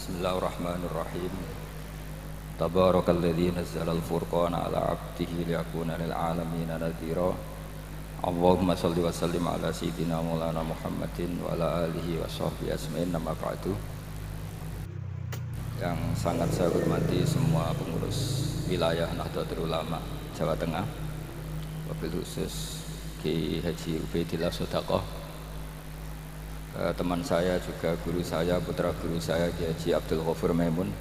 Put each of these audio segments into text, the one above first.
Bismillahirrahmanirrahim. Tabarakalladzi nazzala al-furqana ala 'abdihi liyakuna lil 'alamin nadhira. Allahumma shalli wa sallim ala sayyidina Maulana Muhammadin wa ala alihi wa sahbihi ajmain. Nama ba'du. Yang sangat saya hormati semua pengurus wilayah Nahdlatul Ulama Jawa Tengah, wabil khusus Ki Haji Ubaidillah Sodaqoh, teman saya juga guru saya, putra guru saya Ki Haji Abdul Ghafur Maimun.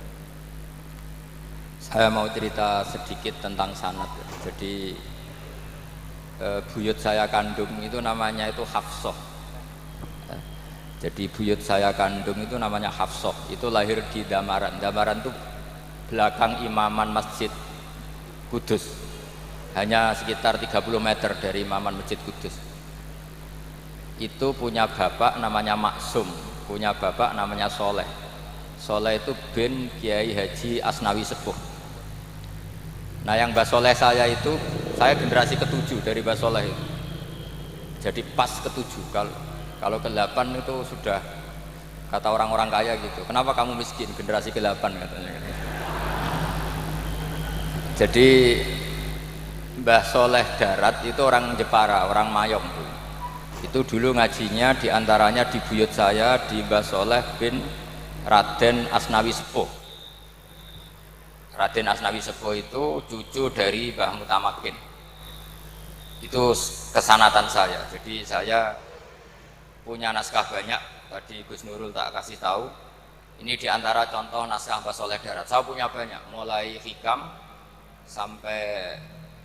Saya mau cerita sedikit tentang sanad. Jadi buyut saya kandung itu namanya itu Hafsah. Jadi buyut saya kandung itu namanya Hafsah. Itu lahir di Damaran. Damaran itu belakang imaman Masjid Kudus. Hanya sekitar 30 meter dari imaman Masjid Kudus. Itu punya bapak namanya Maksum, punya bapak namanya Soleh. Soleh itu bin Kiai Haji Asnawi Sepuh. Nah, yang Mbah Soleh saya itu, saya generasi ke-7 dari Mbah Soleh itu. Jadi pas ke-7. Kalau ke-8 itu sudah kata orang-orang kaya gitu. Kenapa kamu miskin? Generasi ke-8 katanya. Jadi Mbah Soleh Darat itu orang Jepara, orang Mayong tuh. Itu dulu ngajinya diantaranya di buyut saya di Mbah Soleh bin Raden Asnawi Sepuh. Raden Asnawi Sepuh itu cucu dari Mbah Mutamakin. Itu kesanatan saya. Jadi saya punya naskah banyak. Tadi Gus Nurul tak kasih tahu. Ini diantara contoh naskah Mbah Soleh Darat. Saya punya banyak, mulai Hikam sampai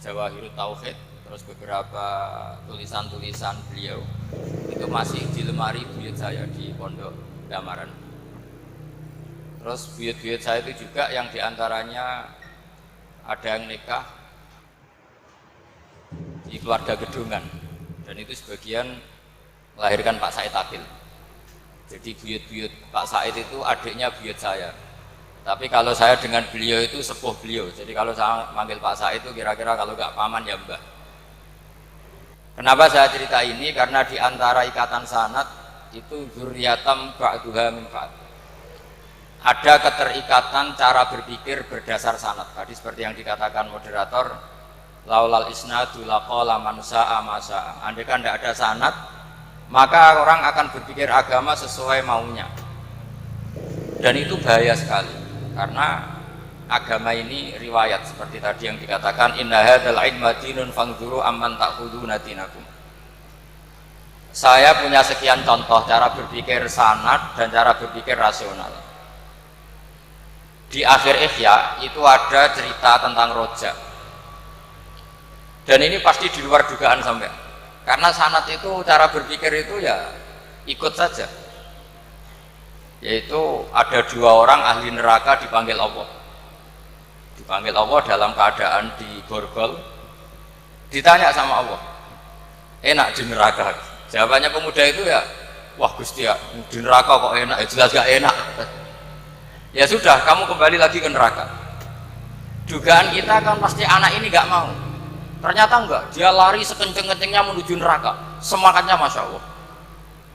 Jawahirut Tauhid, terus beberapa tulisan-tulisan beliau itu masih di lemari buyut saya di Pondok Damaran. Terus buyut-buyut saya itu juga yang diantaranya ada yang nikah di keluarga Gedungan, dan itu sebagian melahirkan Pak Said Akil. Jadi buyut-buyut Pak Said itu adiknya buyut saya. Tapi kalau saya dengan beliau itu sepuh beliau. Jadi kalau saya manggil Pak Said itu kira-kira kalau nggak paman ya mbah. Kenapa saya cerita ini? Karena di antara ikatan sanad itu dzurriyatam ba'duha min ba'd. Ada keterikatan cara berpikir berdasar sanad. Tadi seperti yang dikatakan moderator, laulal isnadu laqala man sa'a ma sa'a. Andai kan tidak ada sanad, maka orang akan berpikir agama sesuai maunya. Dan itu bahaya sekali, karena agama ini riwayat seperti tadi yang dikatakan inna hadzal ilma dinun fanzuru amman ta'khuduna dinakum. Saya punya sekian contoh cara berpikir sanad dan cara berpikir rasional. Di akhir Ihya itu ada cerita tentang rojak, dan ini pasti di luar dugaan sampai, karena sanad itu cara berpikir itu ya ikut saja. Yaitu ada 2 orang ahli neraka dipanggil Allah dalam keadaan di borgol, ditanya sama Allah, enak di neraka? Jawabannya pemuda itu ya, wah Gusti ya, di neraka kok enak? Ya jelas gak enak. Ya sudah, kamu kembali lagi ke neraka. Dugaan kita kan pasti anak ini gak mau. Ternyata enggak, dia lari sekenceng-kencengnya menuju neraka. Semangatnya Masya Allah.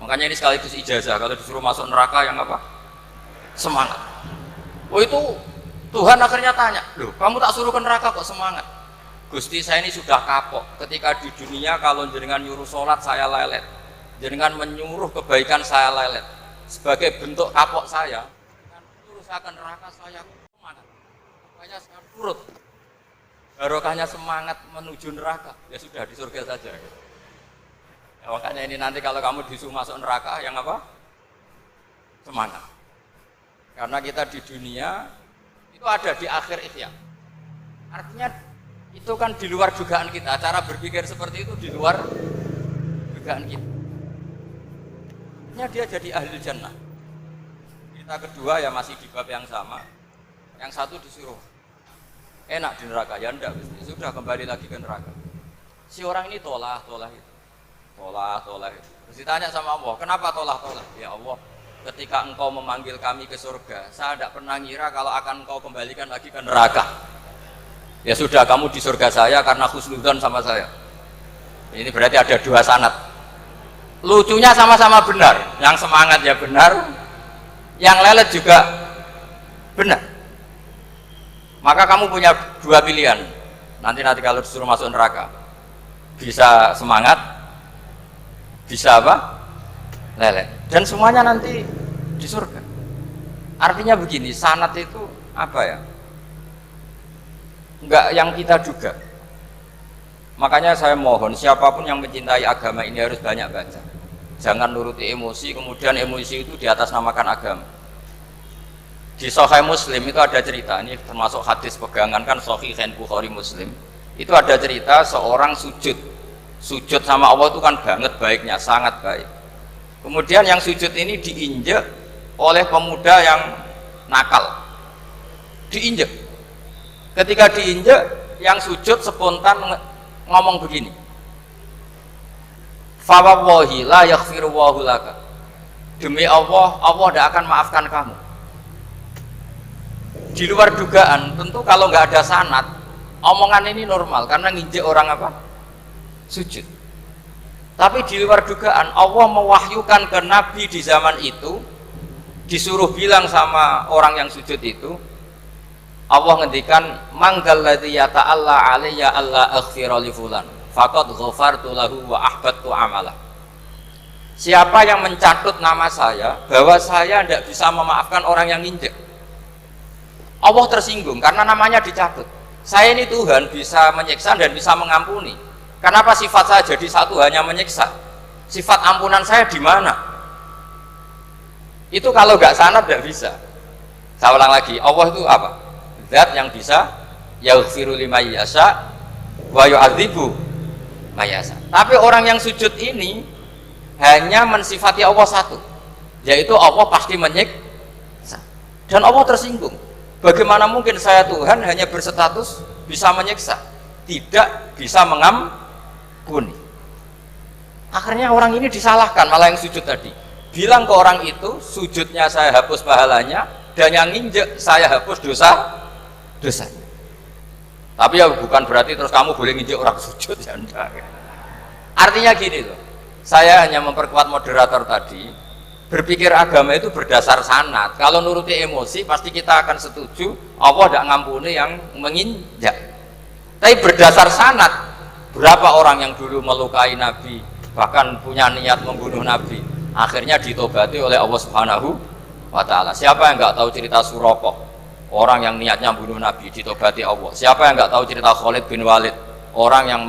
Makanya ini sekaligus ijazah, kalau disuruh masuk neraka yang apa? Semangat. Oh itu Tuhan akhirnya tanya, loh kamu tak suruh ke neraka kok semangat? Gusti, saya ini sudah kapok. Ketika di dunia kalau jenengan nyuruh sholat saya lelet, jenengan menyuruh kebaikan saya lelet. Sebagai bentuk kapok saya, dengan menyuruh saya ke neraka saya semangat. Makanya saya turut. Barokahnya semangat menuju neraka, ya sudah di surga saja. Ya, makanya ini nanti kalau kamu disuruh masuk neraka yang apa? Semangat. Karena kita di dunia itu ada di akhir Ihya. Artinya itu kan di luar dugaan kita. Cara berpikir seperti itu di luar dugaan kita. Artinya dia jadi ahli jannah. Kita kedua ya masih di bab yang sama. Yang satu disuruh enak di neraka, ya enggak, sudah kembali lagi ke neraka. Si orang ini tolak itu. Terus ditanya sama Allah, kenapa tolak? Ya Allah, ketika engkau memanggil kami ke surga, saya tidak pernah ngira kalau akan engkau kembalikan lagi ke neraka. Ya sudah, kamu di surga saya karena husnudzon sama saya. Ini berarti ada 2 sanad. Lucunya sama-sama benar. Yang semangat ya benar, yang lelet juga Benar. Maka kamu punya dua pilihan. Nanti kalau disuruh masuk neraka, bisa semangat, bisa apa? Leleh. Dan semuanya nanti di surga. Artinya begini, sanad itu apa ya? Enggak yang kita duga. Makanya saya mohon siapapun yang mencintai agama ini harus banyak baca. Jangan nuruti emosi, kemudian emosi itu di atas namakan agama. Di Sahih Muslim itu ada cerita, ini termasuk hadis pegangan kan Sahih Bukhari Muslim. Itu ada cerita seorang sujud sama Allah itu kan banget baiknya, sangat baik. Kemudian yang sujud ini diinjek oleh pemuda yang nakal, diinjek. Ketika diinjek, yang sujud spontan ngomong begini, fa wallahi la yaghfiru wallahu laka, demi Allah, Allah tidak akan maafkan kamu. Di luar dugaan, tentu kalau nggak ada sanad, omongan ini normal karena nginjek orang apa? Sujud. Tapi di luar dugaan, Allah mewahyukan ke Nabi di zaman itu, disuruh bilang sama orang yang sujud itu, Allah ngendikan, manggal ladzi yata'alla alayya alla aghfira li fulan faqad ghafartu lahu wa ahbattu amalah. Siapa yang mencatut nama saya bahwa saya tidak bisa memaafkan orang yang nginjek, Allah tersinggung karena namanya dicatut. Saya ini Tuhan bisa menyiksa dan bisa mengampuni. Kenapa sifat saya jadi satu hanya menyiksa? Sifat ampunan saya di mana? Itu kalau nggak sanad tidak bisa. Saya ulang lagi, Allah itu apa? Zat yang bisa yaghfiru liman yasha wa yu'adzibu may yasha. Tapi orang yang sujud ini hanya mensifati Allah satu, yaitu Allah pasti menyiksa. Dan Allah tersinggung. Bagaimana mungkin saya Tuhan hanya berstatus bisa menyiksa, tidak bisa mengampuni? Akhirnya orang ini disalahkan, malah yang sujud tadi bilang ke orang itu, sujudnya saya hapus pahalanya, dan yang nginjek saya hapus dosanya. Tapi ya bukan berarti terus kamu boleh nginjek orang sujud, ya enggak. Artinya gini loh, saya hanya memperkuat moderator tadi, berpikir agama itu berdasar sanad. Kalau nuruti emosi pasti kita akan setuju Allah tidak ngampuni yang menginjak. Tapi berdasar sanad, berapa orang yang dulu melukai Nabi, bahkan punya niat membunuh Nabi, akhirnya ditobati oleh Allah Subhanahu wa Ta'ala. Siapa yang nggak tahu cerita Surakoh, orang yang niatnya membunuh Nabi, ditobati Allah. Siapa yang nggak tahu cerita Khalid bin Walid, orang yang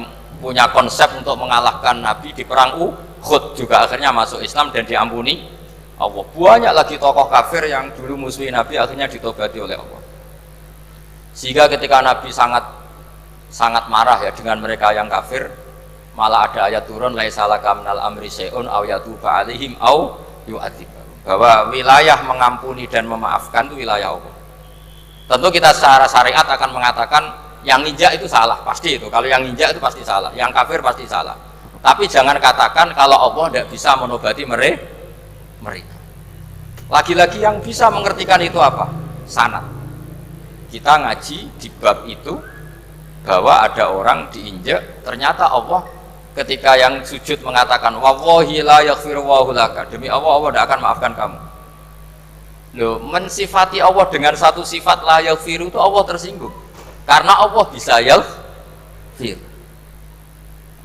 punya konsep untuk mengalahkan Nabi di perang Uhud, juga akhirnya masuk Islam dan diampuni Allah. Banyak lagi tokoh kafir yang dulu musuhi Nabi akhirnya ditobati oleh Allah. Sehingga ketika Nabi sangat marah ya dengan mereka yang kafir, malah ada ayat turun laisa laka minal amri syai'un aw yatuba alaihim aw yu'adzibahum, bahwa wilayah mengampuni dan memaafkan itu wilayah Allah. Tentu kita secara syariat akan mengatakan yang nginjak itu salah, pasti itu. Kalau yang nginjak itu pasti salah, yang kafir pasti salah. Tapi jangan katakan kalau Allah tidak bisa menobati mereka. Lagi-lagi yang bisa mengertikan itu apa? Sanad. Kita ngaji di bab itu bahwa ada orang diinjak, ternyata Allah ketika yang sujud mengatakan wallahi la yaghfiru wallahu laka, demi Allah, Allah tidak akan maafkan kamu. Loh, mensifati Allah dengan satu sifat la yaghfiru itu Allah tersinggung karena Allah bisa yaghfir.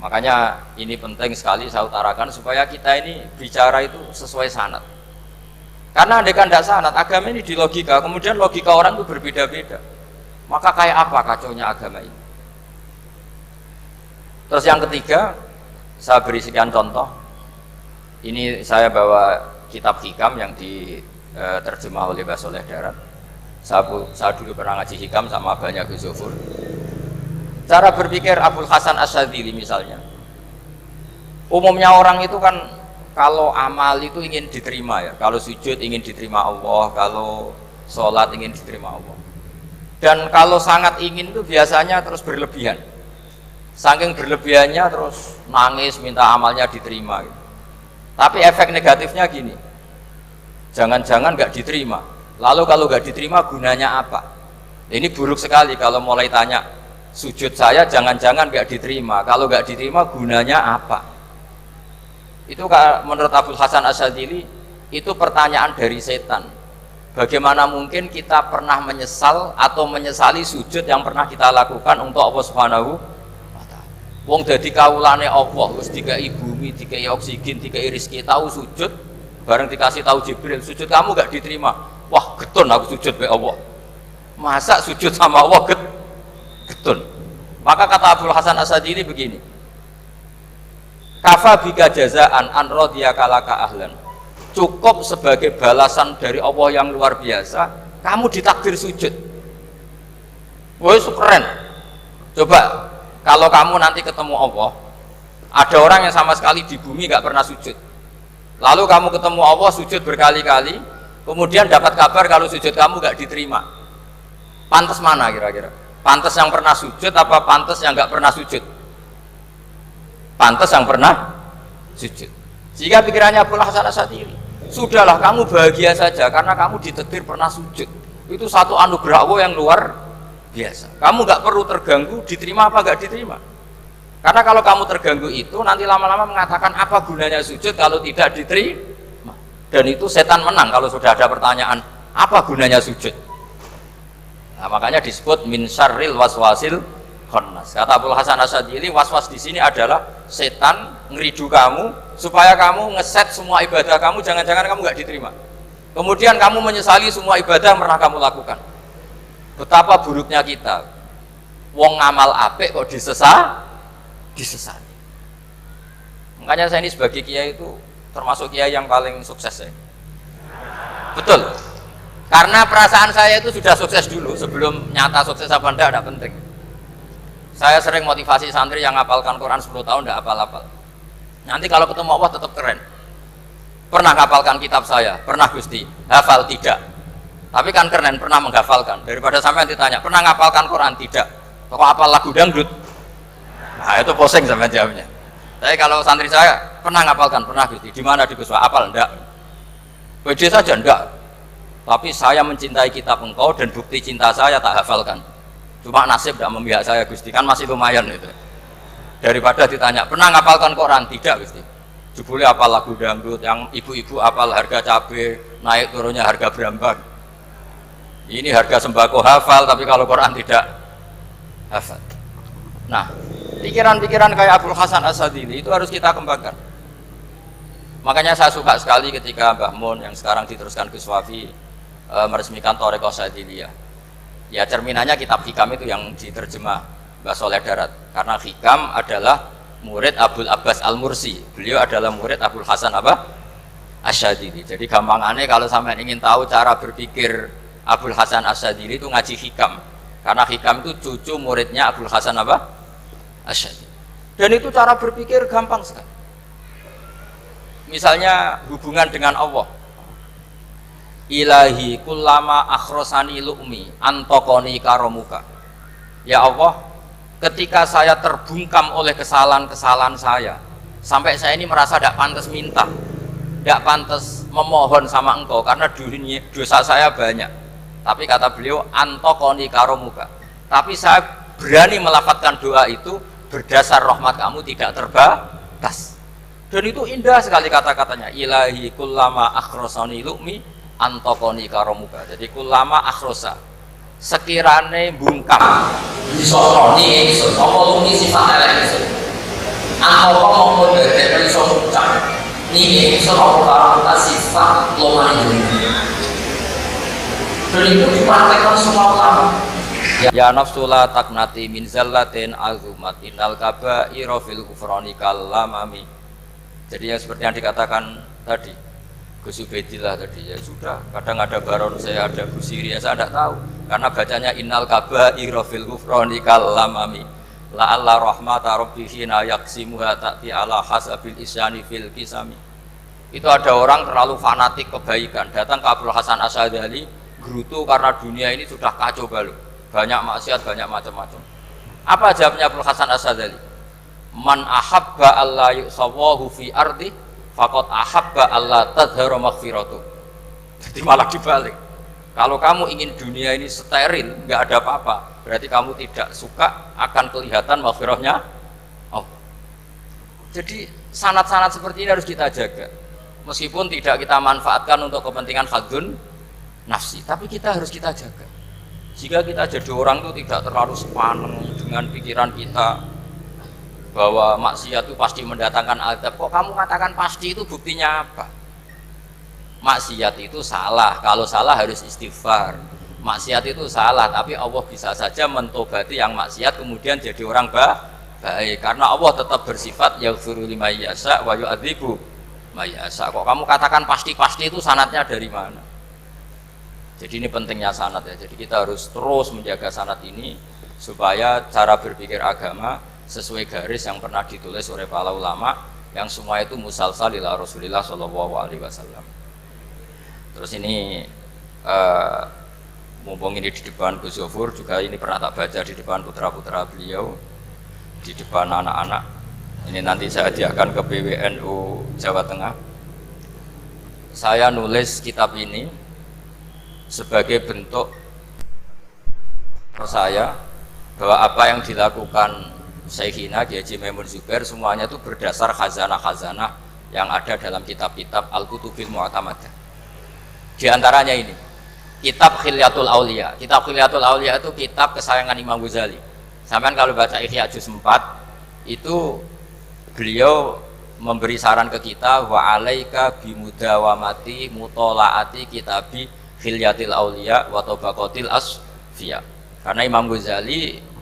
Makanya ini penting sekali saya utarakan supaya kita ini bicara itu sesuai sanad. Karena andaikan tidak sanad, agama ini di logika, kemudian logika orang itu berbeda-beda. Maka kayak apa kacaunya agama ini? Terus yang ketiga, saya beri sekian contoh. Ini saya bawa kitab hikam yang diterjemah oleh Mbah Soleh Darat. Saya dulu pernah ngaji hikam sama banyak Gus Zufur. Cara berpikir Abul Hasan Asyadzili misalnya, umumnya orang itu kan kalau amal itu ingin diterima ya, kalau sujud ingin diterima Allah, kalau sholat ingin diterima Allah, dan kalau sangat ingin itu biasanya terus berlebihan, saking berlebihannya terus nangis minta amalnya diterima gitu. Tapi efek negatifnya gini, jangan-jangan nggak diterima, lalu kalau nggak diterima gunanya apa? Ini buruk sekali kalau mulai tanya, sujud saya jangan-jangan nggak diterima, kalau nggak diterima gunanya apa? Itu menurut Abul Hasan Asyadzili itu pertanyaan dari setan. Bagaimana mungkin kita pernah menyesal atau menyesali sujud yang pernah kita lakukan untuk Allah Subhanahu wa taala. Wong dadi kawulane Allah, wis dikai bumi, dikai oksigen, dikai rezeki, tahu sujud, bareng dikasih tahu Jibril, sujud kamu gak diterima. Wah, getun aku sujud be Allah. Masa sujud sama Allah getun. Maka kata Abdul Hasan As-Sadili begini. Kafa bika jazaan an radiyaka laka ahlan. Cukup sebagai balasan dari Allah yang luar biasa, kamu ditakdir sujud. Woi, keren. Coba kalau kamu nanti ketemu Allah, ada orang yang sama sekali di bumi gak pernah sujud. Lalu kamu ketemu Allah sujud berkali-kali, kemudian dapat kabar kalau sujud kamu gak diterima. Pantas mana kira-kira? Pantas yang pernah sujud apa pantas yang gak pernah sujud? Pantas yang pernah sujud. Jika pikirannya Abdul Hasan As-Sadili, sudahlah kamu bahagia saja karena kamu ditakdir pernah sujud. Itu satu anugerah Allah yang luar biasa. Kamu nggak perlu terganggu diterima apa nggak diterima. Karena kalau kamu terganggu itu nanti lama-lama mengatakan apa gunanya sujud kalau tidak diterima. Dan itu setan menang kalau sudah ada pertanyaan apa gunanya sujud. Nah, makanya disebut min syarril waswasil khannas. Kata Abdul Hasan As-Sadili, waswas di sini adalah setan ngeridu kamu supaya kamu ngeset semua ibadah kamu, jangan-jangan kamu nggak diterima. Kemudian kamu menyesali semua ibadah yang pernah kamu lakukan. Betapa buruknya kita. Wong ngamal apik kok disesali. Makanya saya ini sebagai kiai itu termasuk kiai yang paling sukses saya. Betul. Karena perasaan saya itu sudah sukses dulu sebelum nyata sukses apa enggak penting. Saya sering motivasi santri yang ngapalkan Quran 10 tahun enggak hafal-hafal. Nanti kalau ketemu Allah tetap keren. Pernah hafalkan kitab saya? Pernah Gusti. Hafal tidak. Tapi kan keren pernah menghafalkan. Daripada sampai ditanya, pernah ngapalkan Quran? Tidak. Kok hafal lagu dangdut? Nah, itu posing sampai jawabnya. Tapi kalau santri saya, pernah ngapalkan? Pernah Gusti. Di mana di Guswa? Hafal? Enggak. WD saja enggak. Tapi saya mencintai kitab engkau dan bukti cinta saya tak hafalkan. Cuma nasib tidak memihak saya Gusti, kan masih lumayan itu. Daripada ditanya, pernah ngapalkan Quran? Tidak Gusti. Jebule apal lagu dangdut, yang ibu-ibu apal harga cabai, naik turunnya harga berambang. Ini harga sembako hafal, tapi kalau Quran tidak hafal. Nah, pikiran-pikiran kayak Abdul Hasan As-Sadili itu harus kita kembangkan. Makanya saya suka sekali ketika Mbah Mun yang sekarang diteruskan Gus Wafi meresmikan Thariqah Sadiliyah. Ya cerminannya kitab Hikam itu yang diterjemah Mbah Soleh Darat, karena Hikam adalah murid Abdul Abbas Al-Mursi, beliau adalah murid Abdul Hasan As-Sadili. Jadi gampangannya kalau sampai ingin tahu cara berpikir Abdul Hasan As-Sadili itu ngaji Hikam, karena Hikam itu cucu muridnya Abdul Hasan As-Sadili. Dan itu cara berpikir gampang sekali. Misalnya hubungan dengan Allah, ilahi kullama akhrosani lu'mi antokoni karomuka. Ya Allah, ketika saya terbungkam oleh kesalahan-kesalahan saya, sampai saya ini merasa tidak pantas minta, tidak pantas memohon sama engkau karena dosa saya banyak. Tapi kata beliau, antokoni karomuka. Tapi saya berani melafadzkan doa itu berdasar rahmat kamu tidak terbatas. Dan itu indah sekali kata-katanya. Ilahi kullama akhrosani lu'mi antokoni karomuka. Jadi kullama akhrosa, sekirane bungkam disosoni ingsun apa lumi sifat elek ingsun antoko mongko dadekno iso ngucap niki ingsun apa karo sifat lomane dunia. Dan itu dipraktekkan semua ulama. Ya nafsu la taknati min zallatin azumat innal kaba'ira fil kufrani kalamami. Jadi yang seperti yang dikatakan tadi Gus Ubaidillah tadi, ya sudah, kadang ada baron saya, ada Busiri, ya saya tidak tahu karena bacanya innal kaba'ira fil kufrani kalamami la'alla rahmata rabbihina yaksimuha ta'ti ala hasabil isyani fil kisami. Itu ada orang terlalu fanatik kebaikan datang ke Abdul Hasan As-Sadili gerutu karena dunia ini sudah kacau balau, banyak maksiat, banyak macam-macam. Apa jawabnya Abdul Hasan As-Sadili? Man ahabba alla yusawahu fi ardi faqad ahabba alla tadhara maghfiratu. Jadi malah dibalik. Kalau kamu ingin dunia ini steril, nggak ada apa-apa, berarti kamu tidak suka akan kelihatan maghfirahnya. Oh. Jadi sanad-sanad seperti ini harus kita jaga. Meskipun tidak kita manfaatkan untuk kepentingan fadun nafsi, tapi kita harus kita jaga. Jika kita jadi orang itu tidak terlalu sepaneng dengan pikiran kita bahwa maksiat itu pasti mendatangkan azab. Kok kamu katakan pasti, itu buktinya apa? Maksiat itu salah, kalau salah harus istighfar. Maksiat itu salah, tapi Allah bisa saja mentobati yang maksiat kemudian jadi orang baik, karena Allah tetap bersifat yaghfiru liman yasha wa yu'adzibu may yasha. Kok kamu katakan pasti-pasti, itu sanadnya dari mana? Jadi ini pentingnya sanad ya. Jadi kita harus terus menjaga sanad ini supaya cara berpikir agama sesuai garis yang pernah ditulis oleh para ulama, yang semua itu musalsal ila Rasulillah sallallahu alaihi wasallam. Terus ini mumpung ini di depan Gus Zofur juga, ini pernah tak baca di depan putra-putra beliau, di depan anak-anak. Ini nanti saya hadiahkan ke PWNU Jawa Tengah. Saya nulis kitab ini sebagai bentuk saya bahwa apa yang dilakukan Syekhina Kiai Haji Maimun Zubair semuanya itu berdasar khazanah-khazanah yang ada dalam kitab-kitab Al-Kutubil Mu'tamadah. Di antaranya ini kitab Khilyatul Aulia. Kitab Khilyatul Aulia itu kitab kesayangan Imam Ghazali. Sampean kalau baca Ihya juz 4 itu beliau memberi saran ke kita, wa alaika bimudawamati mutolaati kitabi Khilyatil Aulia wa tabaqatil asfiya. Karena Imam Ghazali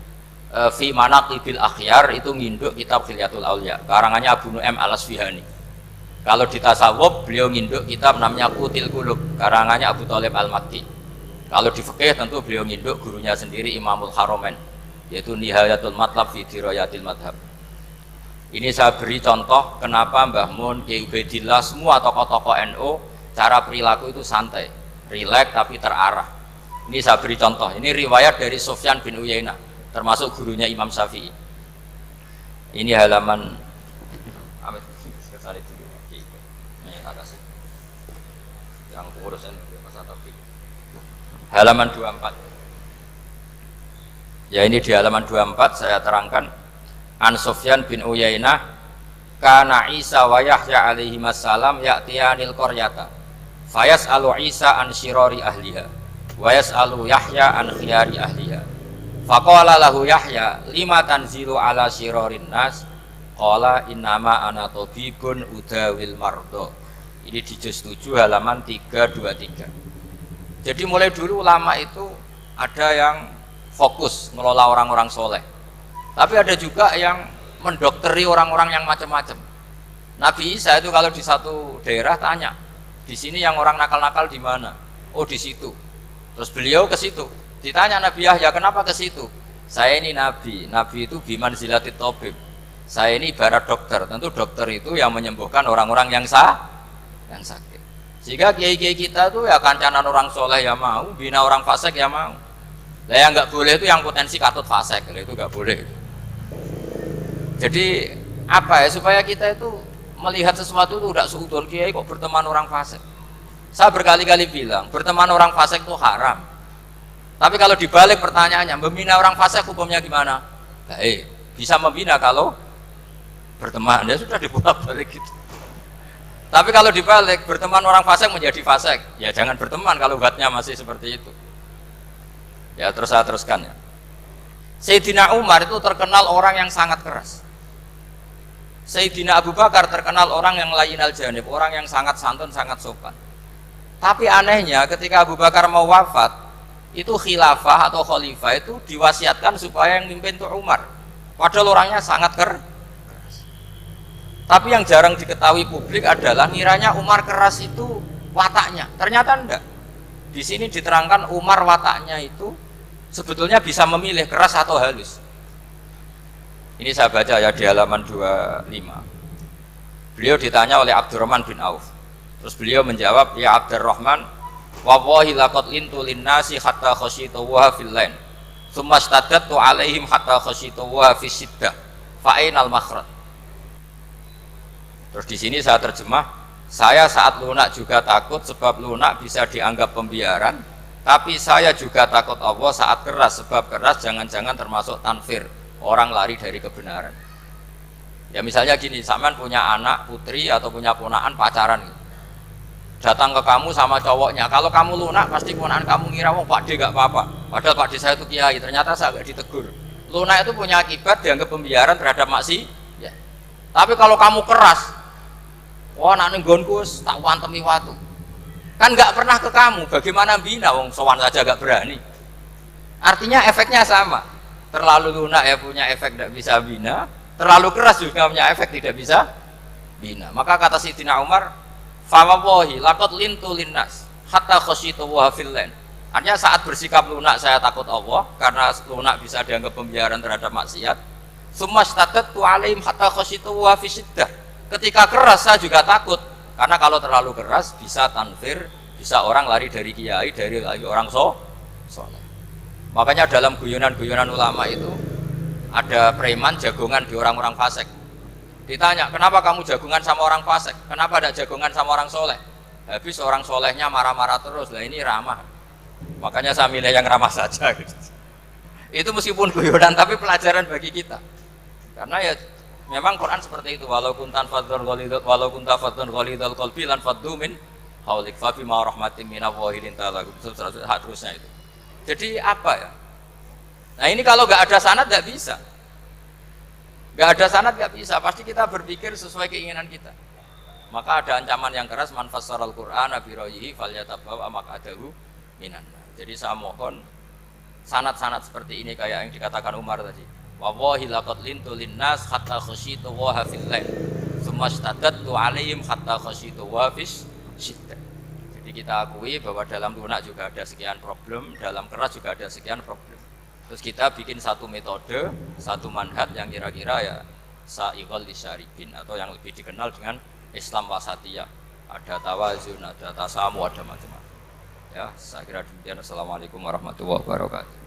fi manaqibil akhyar itu nginduk kitab Khilyatul Aulia karangannya Abu Nu'aim Al-Asfihani. Kalau di tasawuf beliau nginduk kitab namanya Qutil Qulub karangannya Abu Thalib Al-Makki. Kalau di fikih tentu beliau nginduk gurunya sendiri Imamul Haramain, yaitu Nihayatul Matlab fi Dirayatil Madhab. Ini saya beri contoh kenapa Mbah Mun, Kiai Ubaidillah, semua tokoh-tokoh NU cara perilaku itu santai, rileks tapi terarah. Ini saya beri contoh. Ini riwayat dari Sufyan bin Uyainah, termasuk gurunya Imam Syafi'i. Ini halaman yang pengurusan halaman 24. Ya, ini di halaman 24 saya terangkan. An Sufyan bin Uyainah kana Isa wa Yahya alaihi wassalam ya'tiyanil qaryata fayas'alu Isa an syirari ahliha wa yas'alu Yahya an khiyari ahliha. Faqala lahu Yahya lima tanzilu ala syirarin nas, qala innama ana tabibun udawil mardo. Ini di juz 7 halaman 323. Jadi mulai dulu ulama itu ada yang fokus ngelola orang-orang soleh, tapi ada juga yang mendokteri orang-orang yang macam-macam. Nabi Isa itu kalau di satu daerah tanya, di sini yang orang nakal-nakal di mana? Oh di situ. Terus beliau ke situ. Ditanya Nabi Yahya, kenapa ke situ? Saya ini nabi. Nabi itu biman zilatit tabib. Saya ini ibarat dokter. Tentu dokter itu yang menyembuhkan orang-orang yang sakit. Sehingga kiai-kiai kita tuh ya kancanan orang soleh ya mau, bina orang fasik ya mau. Lah yang nggak boleh itu yang potensi katut fasik, itu nggak boleh. Jadi apa ya, supaya kita itu melihat sesuatu itu tidak seudon, kiai kok berteman orang fasik. Saya berkali-kali bilang berteman orang fasik itu haram. Tapi kalau dibalik pertanyaannya, membina orang fasik hukumnya gimana? Baik, bisa membina kalau berteman, ya sudah dibolak-balik gitu. Tapi kalau dibalik, berteman orang fasik menjadi fasik, ya jangan berteman kalau buatnya masih seperti itu. Ya terus saya teruskan ya. Sayyidina Umar itu terkenal orang yang sangat keras. Sayyidina Abu Bakar terkenal orang yang layyinal janib, orang yang sangat santun, sangat sopan. Tapi anehnya ketika Abu Bakar mau wafat, itu khilafah atau khalifah itu diwasiatkan supaya yang mimpin itu Umar. Padahal orangnya sangat keras. Tapi yang jarang diketahui publik adalah ngiranya Umar keras itu wataknya. Ternyata enggak. Di sini diterangkan Umar wataknya itu sebetulnya bisa memilih keras atau halus. Ini saya baca ya di halaman 25. Beliau ditanya oleh Abdurrahman bin Auf. Terus beliau menjawab, ya Abdurrahman, wallahi laqad lintu linnasi hatta khashituha fil lain. Tsumma staddattu alaihim hatta khashituha fis siddah. Fa ainal makhraj. Terus di sini saya terjemah, saya saat lunak juga takut sebab lunak bisa dianggap pembiaran, tapi saya juga takut Allah saat keras sebab keras jangan-jangan termasuk tanfir, orang lari dari kebenaran. Ya misalnya gini, sampean punya anak putri atau punya ponakan pacaran gitu. datang ke kamu sama cowoknya, kalau kamu lunak pasti keponakan kamu ngira wong Pak D gak apa-apa, padahal Pak D saya itu kiai, ternyata saya gak ditegur. Lunak itu punya akibat dianggap pembiaran terhadap maksi ya. Tapi kalau kamu keras, wah nak nenggonku tak wantemi watu, kan gak pernah ke kamu, bagaimana bina wong sowan saja gak berani. Artinya efeknya sama, terlalu lunak ya punya efek tidak bisa bina, terlalu keras juga punya efek tidak bisa bina. Maka kata Sayyidina Umar, fawallahi laqad lintu linnas hatta khasyitu wa fillan. Artinya saat bersikap lunak saya takut Allah karena lunak bisa dianggap pembiaran terhadap maksiat. Tsumma statadtu alaihim hatta khasyitu wa fisiddah. Ketika keras saya juga takut karena kalau terlalu keras bisa tanfir, bisa orang lari dari kiai, dari orang soleh. Makanya dalam guyonan-guyonan ulama itu ada preman jagongan di orang-orang fasik. Ditanya, kenapa kamu jagungan sama orang fasik? Kenapa tidak jagungan sama orang soleh? Habis orang solehnya marah-marah terus, lah ini ramah. Makanya saya milih yang ramah saja. Itu meskipun guyonan, tapi pelajaran bagi kita. Karena ya memang Quran seperti itu. Walau kunta fadhun ghalidhal qalbi lan faddu min haulik fa bima rahmatin minallahi linta lahum. Terusnya itu. Jadi apa ya? Nah ini kalau nggak ada sanad nggak bisa. Nggak ada sanad nggak bisa, pasti kita berpikir sesuai keinginan kita. Maka ada ancaman yang keras, man fassaral Qur'ana bi ra'yihi falyatabawwa maq'adahu minan. Jadi saya mohon sanad-sanad seperti ini kayak yang dikatakan Umar tadi. Wallahi laqad lintu linnas hatta khasyitu wa fil lail. Tsumma istadadtu 'alaihim hatta khasyitu wa fis syiddah. Jadi kita akui bahwa dalam lunak juga ada sekian problem, dalam keras juga ada sekian problem. Terus kita bikin satu metode, satu manhaj yang kira-kira ya sa'iqal lisyaribin atau yang lebih dikenal dengan Islam wasatiyah. Ada tawazun, ada tasamu, ada macam-macam. Ya, saya kira demikian. Assalamualaikum warahmatullahi wabarakatuh.